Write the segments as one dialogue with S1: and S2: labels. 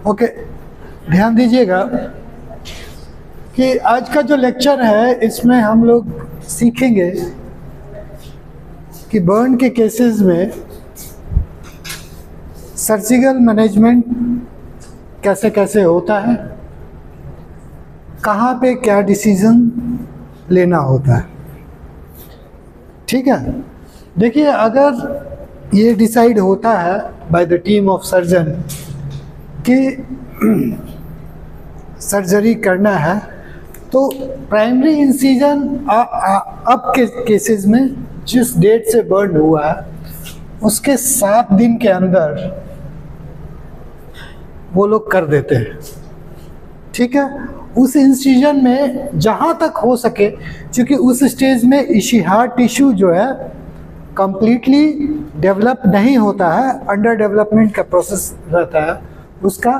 S1: Okay, ध्यान दीजिएगा कि आज का जो लेक्चर है इसमें हम लोग सीखेंगे कि बर्न के केसेस में सर्जिकल मैनेजमेंट कैसे कैसे होता है, कहाँ पे क्या डिसीजन लेना होता है। ठीक है, देखिए अगर ये डिसाइड होता है by the team of surgeon कि सर्जरी करना है, तो प्राइमरी इंसिजन अब के केसेस में जिस डेट से बर्न हुआ है उसके 7 दिन के अंदर वो लोग कर देते हैं। ठीक है, उस इंसिजन में जहाँ तक हो सके, क्योंकि उस स्टेज में इशिहार टिश्यू जो है कंप्लीटली डेवलप नहीं होता है, अंडर डेवलपमेंट का प्रोसेस रहता है उसका,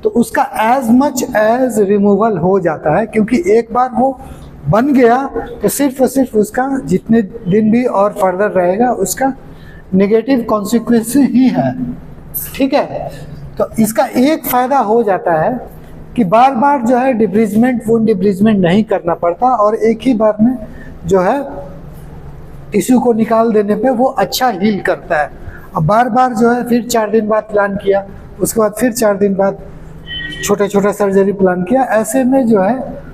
S1: तो उसका एज मच एज रिमूवल हो जाता है, क्योंकि एक बार वो बन गया तो सिर्फ और सिर्फ उसका जितने दिन भी और फर्दर रहेगा उसका नेगेटिव कॉन्सिक्वेंस ही है। ठीक है, तो इसका एक फ़ायदा हो जाता है कि बार बार जो है डिब्रीजमेंट, वुंड डिब्रीजमेंट नहीं करना पड़ता और एक ही बार में जो है टिश्यू को निकाल देने पे वो अच्छा हील करता है। अब बार बार जो है फिर 4 दिन बाद प्लान किया, उसके बाद फिर 4 दिन बाद छोटा छोटा सर्जरी प्लान किया, ऐसे में जो है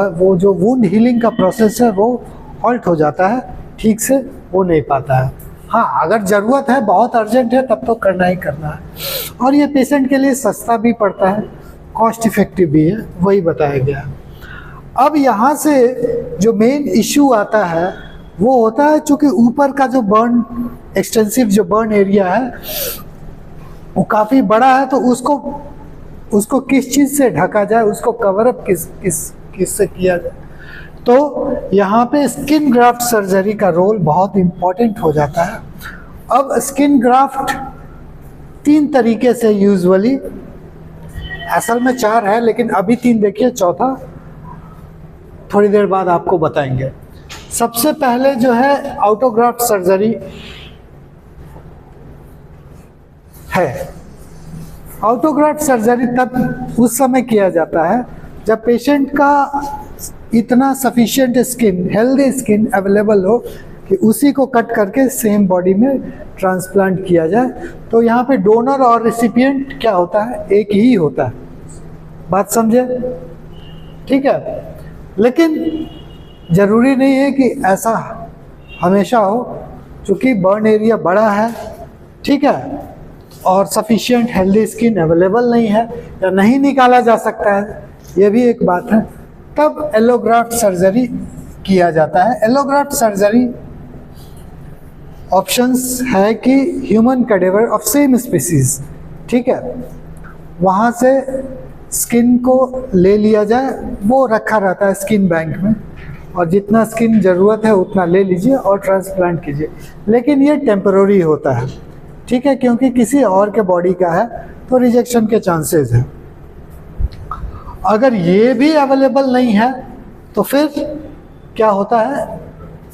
S1: वो जो वुंड हीलिंग का प्रोसेस है वो हॉल्ट हो जाता है, ठीक से हो नहीं पाता है। हाँ, अगर ज़रूरत है, बहुत अर्जेंट है, तब तो करना ही करना है। और ये पेशेंट के लिए सस्ता भी पड़ता है, कॉस्ट इफेक्टिव भी है, वही बताया गया। अब यहाँ से जो मेन इश्यू आता है वो होता है, चूँकि ऊपर का जो बर्न, एक्सटेंसिव जो बर्न एरिया है वो काफ़ी बड़ा है, तो उसको किस चीज़ से ढका जाए, उसको कवर अप किस से किया जाए। तो यहाँ पे स्किन ग्राफ्ट सर्जरी का रोल बहुत इम्पॉर्टेंट हो जाता है। अब स्किन ग्राफ्ट 3 तरीके से यूजुअली, असल में 4 है लेकिन अभी 3 देखिए, चौथा थोड़ी देर बाद आपको बताएंगे। सबसे पहले जो है ऑटोग्राफ्ट सर्जरी है। ऑटोग्राफ्ट सर्जरी तब उस समय किया जाता है जब पेशेंट का इतना sufficient skin, healthy skin available हो कि उसी को कट करके सेम बॉडी में ट्रांसप्लांट किया जाए। तो यहाँ पे डोनर और रेसिपिएंट क्या होता है, एक ही होता है। बात समझे? ठीक है, लेकिन ज़रूरी नहीं है कि ऐसा हमेशा हो, क्योंकि बर्न एरिया बड़ा है, ठीक है, और सफिशिएंट हेल्दी स्किन अवेलेबल नहीं है या नहीं निकाला जा सकता है, ये भी एक बात है। तब एलोग्राफ्ट सर्जरी किया जाता है। एलोग्राफ्ट सर्जरी ऑप्शंस है कि human cadaver of same species, ठीक है, वहाँ से स्किन को ले लिया जाए, वो रखा रहता है स्किन बैंक में, और जितना स्किन ज़रूरत है उतना ले लीजिए और ट्रांसप्लांट कीजिए। लेकिन ये टेम्पररी होता है, ठीक है, क्योंकि किसी और के बॉडी का है तो रिजेक्शन के चांसेस हैं। अगर ये भी अवेलेबल नहीं है तो फिर क्या होता है,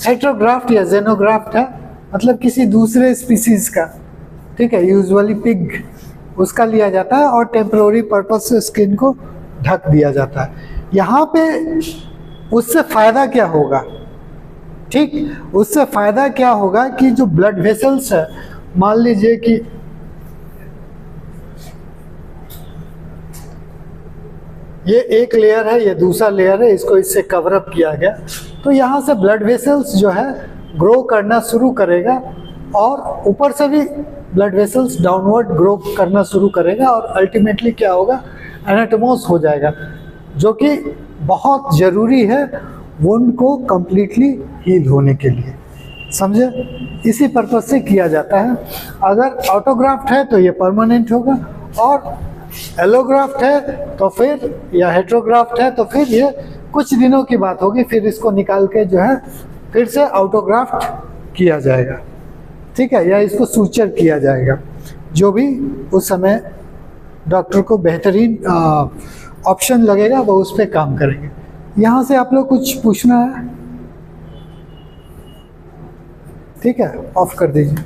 S1: हेट्रोग्राफ्ट या जेनोग्राफ्ट है, मतलब किसी दूसरे स्पीसीज का, ठीक है, यूजुअली पिग, उसका लिया जाता है और टेम्पररी पर्पस से स्किन को ढक दिया जाता है। यहाँ पे उससे फ़ायदा क्या होगा, ठीक, उससे फ़ायदा क्या होगा कि जो ब्लड वेसल्स है, मान लीजिए कि ये एक लेयर है, ये दूसरा लेयर है, इसको इससे कवर अप किया गया, तो यहाँ से ब्लड वेसल्स जो है ग्रो करना शुरू करेगा और ऊपर से भी ब्लड वेसल्स डाउनवर्ड ग्रो करना शुरू करेगा और अल्टीमेटली क्या होगा, एनाटोमोस हो जाएगा, जो कि बहुत ज़रूरी है वुंड को कंप्लीटली हील होने के लिए। समझे? इसी पर्पज से किया जाता है। अगर ऑटोग्राफ्ट है तो ये परमानेंट होगा, और एलोग्राफ्ट है तो फिर, या हेट्रोग्राफ्ट है तो फिर ये कुछ दिनों की बात होगी, फिर इसको निकाल के जो है फिर से ऑटोग्राफ्ट किया जाएगा, ठीक है, या इसको सूचर किया जाएगा, जो भी उस समय डॉक्टर को बेहतरीन ऑप्शन लगेगा वो उस पर काम करेंगे। यहाँ से आप लोग कुछ पूछना है? ठीक है, ऑफ कर दीजिए।